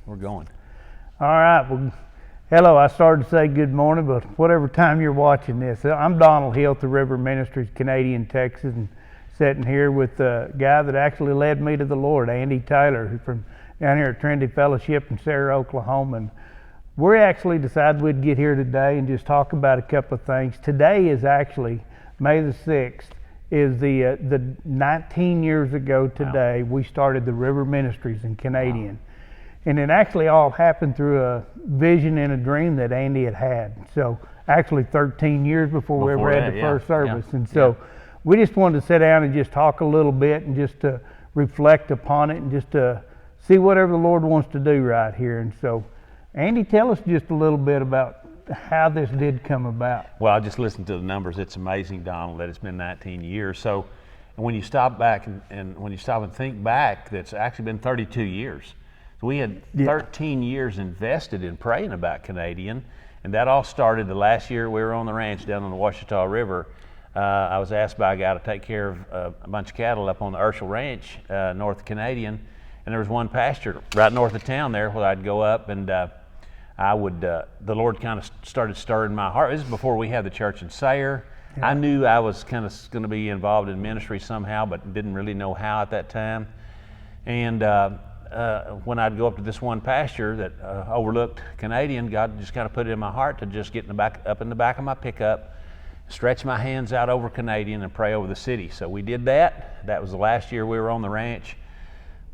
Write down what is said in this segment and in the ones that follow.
We're going. All right. Well, hello. I started to say good morning, but whatever time you're watching this, I'm Donald Hill at the River Ministries, Canadian, Texas, and sitting here with the guy that actually led me to the Lord, Andy Taylor, who's from down here at Trinity Fellowship in Sarah, Oklahoma. And we actually decided we'd get here today and just talk about a couple of things. Today is actually May the 6th. Is the 19 years ago today, we started the River Ministries in Canadian. Wow. And it actually all happened through a vision and a dream that Andy had. So actually 13 years before we ever had the first service. Yeah. And so we just wanted to sit down and just talk a little bit and just to reflect upon it and just to see whatever the Lord wants to do right here. And so, Andy, tell us just a little bit about how this did come about. Well, I just listened to the numbers. It's amazing, Donald, that it's been 19 years. So when you stop back and when you stop and think back, that's actually been 32 years. So we had 13 years invested in praying about Canadian, and that all started the last year we were on the ranch down on the Ouachita River. I was asked by a guy to take care of a bunch of cattle up on the Urshel Ranch, north of Canadian, and there was one pasture right north of town there where I'd go up and the Lord kind of started stirring my heart. This is before we had the church in Sayre. Yeah. I knew I was kind of going to be involved in ministry somehow, but didn't really know how at that time. And when I'd go up to this one pasture that overlooked Canadian, God just kind of put it in my heart to just get up in the back of my pickup, stretch my hands out over Canadian and pray over the city. So we did that. That was the last year we were on the ranch.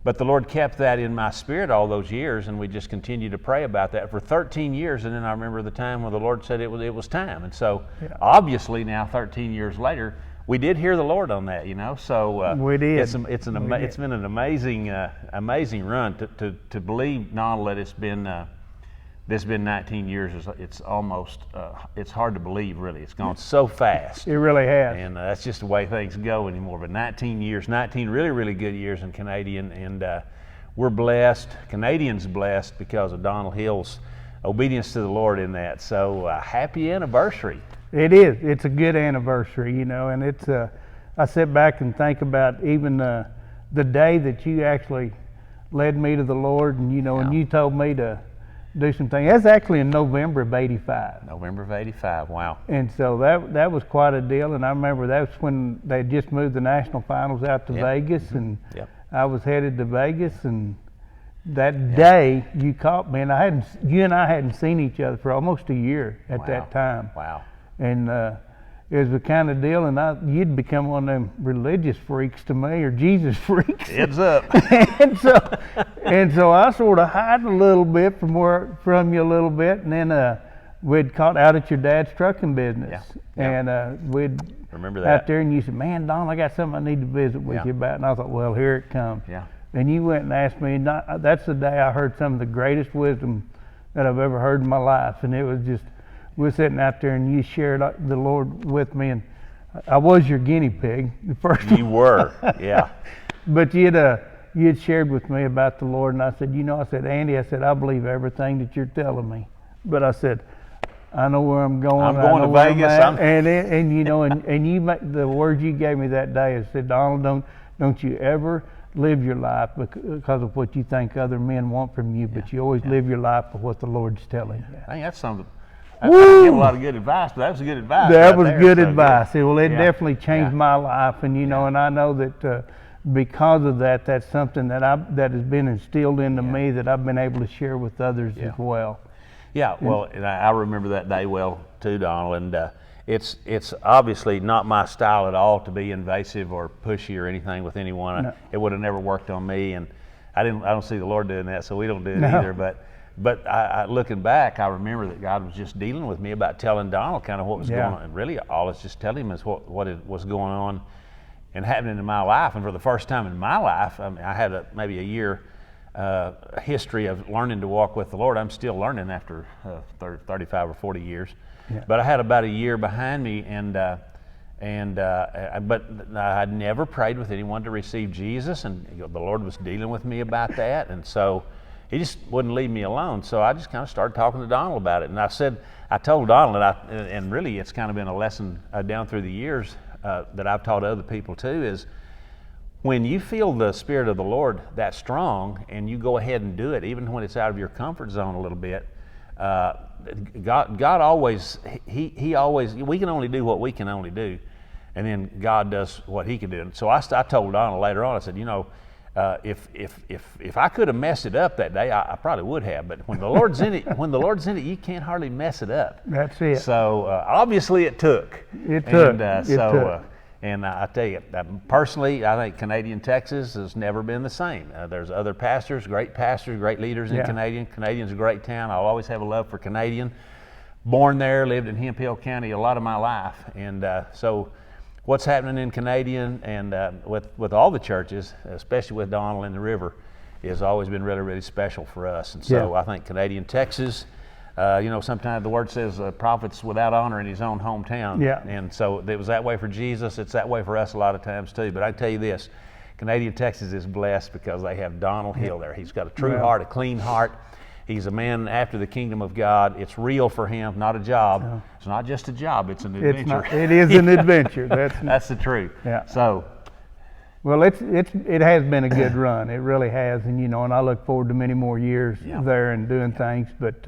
But the Lord kept that in my spirit all those years, and we just continued to pray about that for 13 years. And then I remember the time when the Lord said it was time. And so obviously now 13 years later, we did hear the Lord on that, So we did. It's been an amazing run to believe, Donald, that it's been 19 years. It's almost it's hard to believe, really. It's gone so fast. It really has. And that's just the way things go anymore. But 19 years, 19 really, really good years in Canadian, and we're blessed. Canadians blessed because of Donald Hill's obedience to the Lord in that. So happy anniversary. It is. It's a good anniversary, and it's. I sit back and think about even the day that you actually led me to the Lord, and and you told me to do some things. That's actually in November of '85. November of '85. Wow. And so that was quite a deal. And I remember that's when they just moved the national finals out to Vegas, and I was headed to Vegas. And that day you caught me, and you and I hadn't seen each other for almost a year at that time. Wow. And it was the kind of deal, and you'd become one of them religious freaks to me, or Jesus freaks. Heads up. and so I sort of hid a little bit from you a little bit, and then we'd caught out at your dad's trucking business, and we'd remember that out there, and you said, "Man, Don, I got something I need to visit with you about," and I thought, "Well, here it comes." Yeah. And you went and asked me, and that's the day I heard some of the greatest wisdom that I've ever heard in my life, and it was just. We were sitting out there, and you shared the Lord with me, and I was your guinea pig the first time. You were, yeah. But you had shared with me about the Lord, and I said, Andy, I believe everything that you're telling me. But I said, I know where I'm going. I'm going to Vegas. And you the words you gave me that day is said, Donald, don't you ever live your life because of what you think other men want from you, but you always live your life for what the Lord's telling you. I think that's something. I give a lot of good advice, but that was good advice. That was good advice. Well, it definitely changed my life, and and I know that because of that, that's something that has been instilled into me that I've been able to share with others as well. Yeah, well, and I remember that day well too, Donald, and it's obviously not my style at all to be invasive or pushy or anything with anyone. No. It would have never worked on me, and I don't see the Lord doing that, so we don't do it either. But I looking back, I remember that God was just dealing with me about telling Donald kind of what was going on. And really, all it's just telling him is what was going on and happening in my life. And for the first time in my life, I had maybe a year history of learning to walk with the Lord. I'm still learning after 35 or 40 years. Yeah. But I had about a year behind me, but I had never prayed with anyone to receive Jesus, and the Lord was dealing with me about that. And so He just wouldn't leave me alone. So I just kind of started talking to Donald about it. And I told Donald, and really it's kind of been a lesson down through the years that I've taught other people too, is when you feel the Spirit of the Lord that strong and you go ahead and do it, even when it's out of your comfort zone a little bit, God always, he always, we can only do what we can only do, and then God does what He can do. And so I told Donna later on, I said, if I could have messed it up that day, I probably would have. But when the Lord's in it, you can't hardly mess it up. That's it. So obviously it took. It took. And I tell you, personally, I think Canadian Texas has never been the same. There's other pastors, great leaders in Canadian. Canadian's a great town. I'll always have a love for Canadian. Born there, lived in Hemphill County a lot of my life. And so what's happening in Canadian and with all the churches, especially with Donald and the River, has always been really, really special for us. And so I think Canadian Texas, sometimes the word says prophets without honor in his own hometown. Yeah. And so it was that way for Jesus. It's that way for us a lot of times too. But I tell you this, Canadian Texas is blessed because they have Donald Hill there. He's got a true heart, a clean heart. He's a man after the kingdom of God. It's real for him, not a job. No. It's not just a job, it's an adventure. It is an adventure. That's the truth. Yeah. So, well, it has been a good run. It really has, and I look forward to many more years there and doing things. But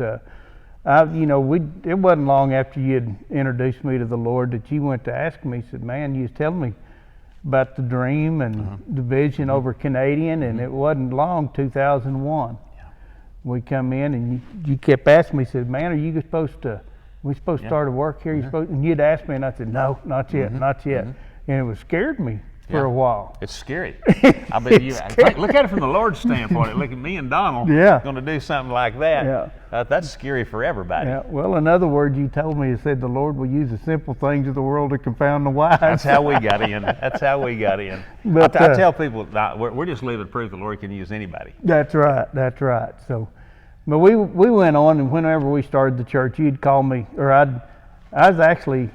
it wasn't long after you had introduced me to the Lord that you went to ask me. He said, "Man, you was telling me about the dream and the vision over Canadian," and it wasn't long, 2001. We come in and you kept asking me, said, "Man, are you supposed to start to work here?" And you'd ask me, and I said, "No, not yet, not yet." And it scared me for a while. It's scary. I bet you look at it from the Lord's standpoint. Look at me and Donald going to do something like that. Yeah. That's scary for everybody. Yeah. Well, in other words, you told me, you said the Lord will use the simple things of the world to confound the wise. That's how we got in. But I tell people, we're just living proof the Lord can use anybody. That's right. So, but we went on, and whenever we started the church, you'd call me, or I was actually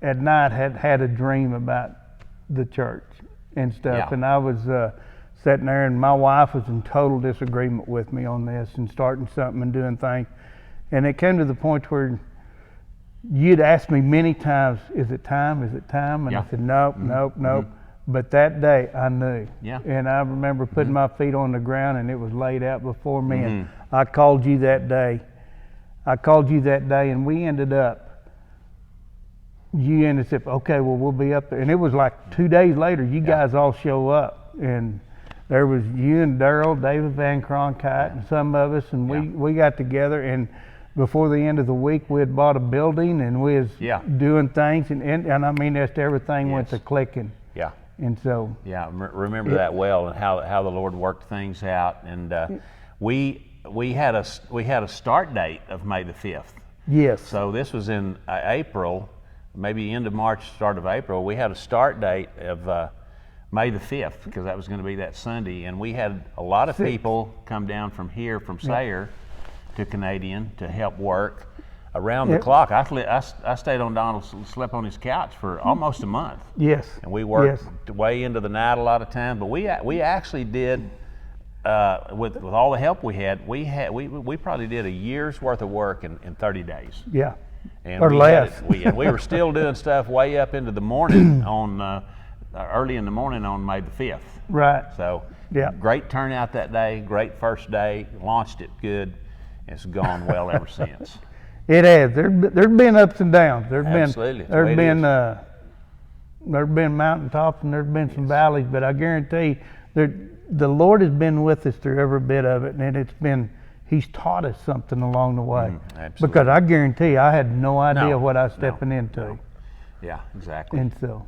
at night had a dream about the church and stuff, and I was sitting there, and my wife was in total disagreement with me on this and starting something and doing things, and it came to the point where you'd ask me many times, "Is it time? Is it time?" And I said, "Nope, nope." But that day I knew, and I remember putting my feet on the ground, and it was laid out before me. And I called you that day. And we ended up. You ended up, okay, well, we'll be up there. And it was like 2 days later, you guys all show up. And there was you and Daryl, David Van Cronkite, and some of us. And we got together. And before the end of the week, we had bought a building, and we was doing things. And I mean, just everything went to clicking. Yeah. And so. Yeah, remember that well, and how the Lord worked things out. And we had a start date of May the 5th. Yes. So this was in April. Maybe end of March, start of April. We had a start date of May the 5th because that was going to be that Sunday, and we had a lot of people come down from here, from Sayre to Canadian to help work around the clock. I stayed on Donald's, slept on his couch for almost a month. Yes. And we worked way into the night a lot of times, but we actually did with all the help we had. We probably did a year's worth of work in 30 days. Yeah. And or less. We were still doing stuff way up into the morning early in the morning on May the 5th. Right. So great turnout that day, great first day, launched it good. It's gone well ever since. It has. There's been ups and downs. Absolutely. There's been mountaintops and there's been some valleys, but I guarantee the Lord has been with us through every bit of it, and He's taught us something along the way. Absolutely. Because I guarantee I had no idea what I was stepping into. No. Yeah, exactly. And so.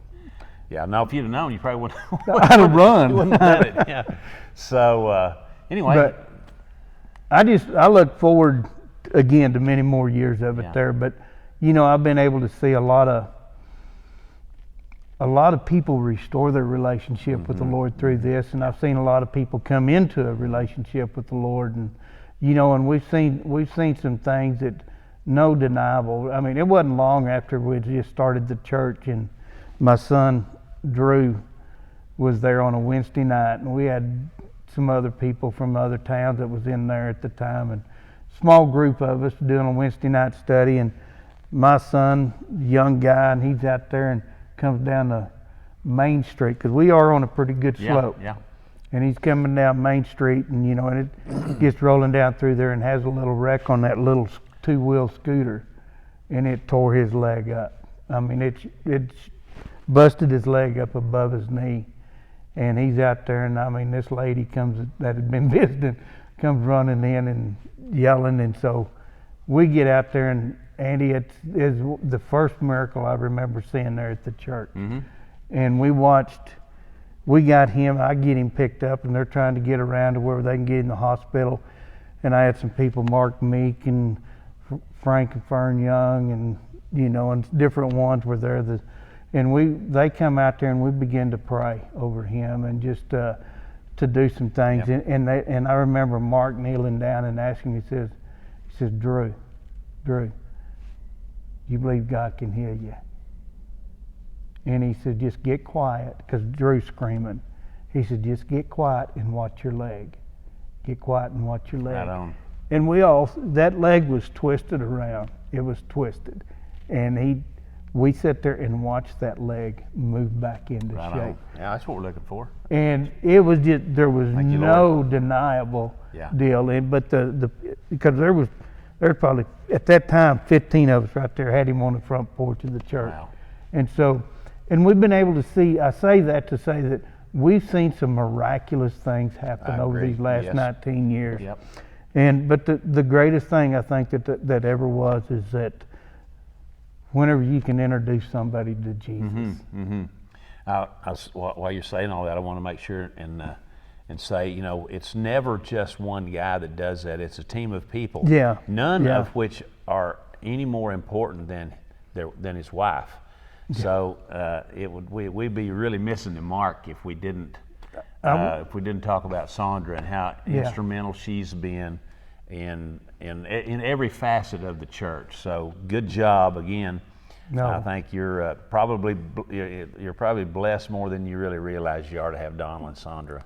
Yeah, now if you'd have known, you probably wouldn't. I'd have run. You wouldn't have done it. Yeah. So anyway. But I look forward again to many more years of it there. But I've been able to see a lot of people restore their relationship with the Lord through this, and I've seen a lot of people come into a relationship with the Lord, and and we've seen some things that no deniable. I mean, it wasn't long after we just started the church, and my son Drew was there on a Wednesday night, and we had some other people from other towns that was in there at the time, and small group of us doing a Wednesday night study, and my son, young guy, and he's out there and comes down Main Street, because we are on a pretty good slope. Yeah. And he's coming down Main Street, and and it gets rolling down through there and has a little wreck on that little two-wheel scooter, and it tore his leg up. I mean, it busted his leg up above his knee, and he's out there, and I mean, this lady that had been visiting comes running in and yelling, and so we get out there, and Andy, it's the first miracle I remember seeing there at the church. Mm-hmm. And we got him, I get him picked up, and they're trying to get around to where they can get in the hospital. And I had some people, Mark Meek and Frank and Fern Young, and and different ones were there. They come out there, and we begin to pray over him and just to do some things. Yep. And I remember Mark kneeling down and asking me, he says, Drew, you believe God can heal you? And he said, just get quiet, because Drew's screaming. He said, just get quiet and watch your leg. Get quiet and watch your leg. Right on. And that leg was twisted around. It was twisted. And we sat there and watched that leg move back into Right shape. on. Yeah, that's what we're looking for. And it was just, there was Thank you, no Lord. deniable Yeah. deal. But because there was probably, at that time, 15 of us right there had him on the front porch of the church. Wow. And we've been able to see, I say that to say that we've seen some miraculous things happen I over agree. these last Yes. 19 years. Yep. But the greatest thing I think that ever was is that whenever you can introduce somebody to Jesus. Mm-hmm. While you're saying all that, I want to make sure and say, it's never just one guy that does that. It's a team of people. Yeah. None Yeah. of which are any more important than his wife. Yeah. So we'd be really missing the mark if we didn't talk about Sandra and how instrumental she's been in every facet of the church. So good job again. No. I think you're probably blessed more than you really realize you are to have Donald and Sandra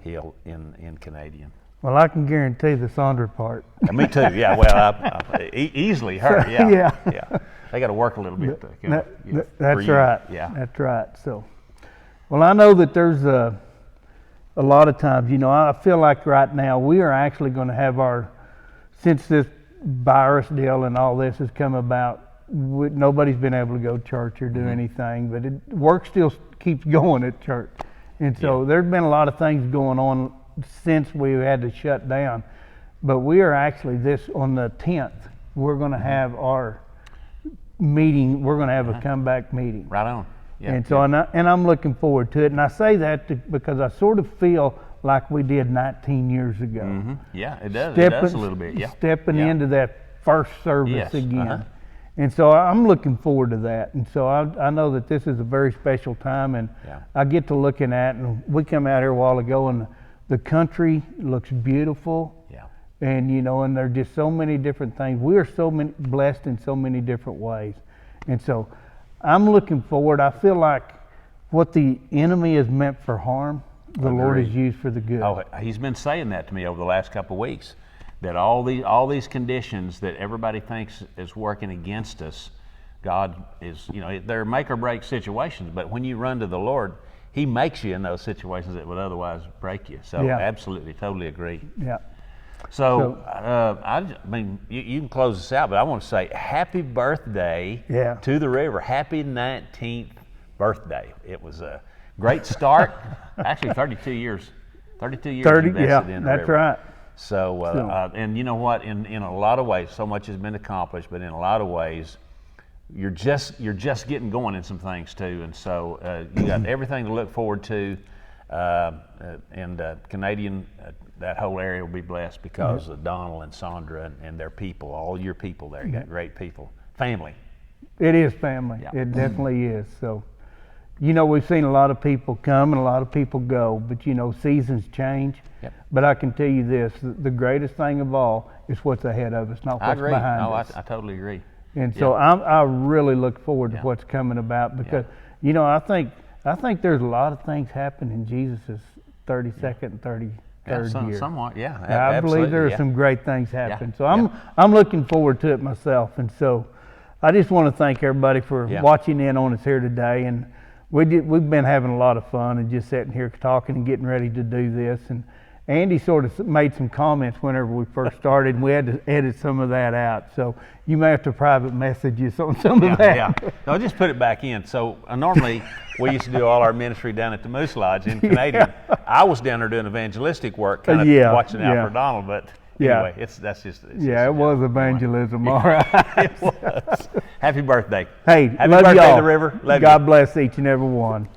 Hill in Canadian. Well, I can guarantee the Sandra part. Me too. Yeah. Well, easily her. Yeah. Yeah. They got to work a little bit. That's right. Yeah. That's right. So, well, I know that there's a lot of times, I feel like right now we are actually going to have since this virus deal and all this has come about, nobody's been able to go to church or do anything, but work still keeps going at church. And so there's been a lot of things going on since we had to shut down. But we are actually on the 10th, we're going to have our meeting. We're going to have a comeback meeting. Right on. Yeah. And so, I'm looking forward to it. And I say that because I sort of feel like we did 19 years ago. Mm-hmm. Yeah, it does. It does a little bit. Yeah. Stepping into that first service Yes. again. And so I'm looking forward to that. And so I know that this is a very special time, and I get to looking at, and we come out here a while ago, and the country looks beautiful. Yeah. And and there are just so many different things. We are blessed in so many different ways. And so I'm looking forward. I feel like what the enemy is meant for harm, the Lord has used for the good. Oh, he's been saying that to me over the last couple of weeks, that all these conditions that everybody thinks is working against us, God is, they're make or break situations, but when you run to the Lord, He makes you in those situations that would otherwise break you. So absolutely, totally agree. Yeah. So I mean, you can close this out, but I want to say happy birthday to the River. Happy 19th birthday. It was a great start. Actually, 32 years. 32 years invested in the that's River. right. So, and you know what? In a lot of ways, so much has been accomplished, but in a lot of ways, you're just getting going in some things too. And so you got everything to look forward to. And Canadian, that whole area will be blessed because of Donald and Sandra and their people, all your people there. You got great people, family. It is family. Yeah. It definitely is. So, we've seen a lot of people come and a lot of people go, but seasons change. Yep. But I can tell you this: the greatest thing of all is what's ahead of us, not what's behind us. I totally agree. And so I really look forward to what's coming about because I think there's a lot of things happen in Jesus' 32nd and 33rd year. Somewhat, yeah. I believe there are some great things happen. So I'm looking forward to it myself. And so I just want to thank everybody for watching in on us here today. And we've been having a lot of fun and just sitting here talking and getting ready to do this. And Andy sort of made some comments whenever we first started, and we had to edit some of that out. So you may have to private message us on some of that. Yeah, no, I'll just put it back in. So normally we used to do all our ministry down at the Moose Lodge in Canadian. I was down there doing evangelistic work, kind of watching out for Donald, but anyway, it's just it was evangelism, all right. It was. Happy birthday. Hey, happy love birthday y'all. to River. Love God you. bless each and every one.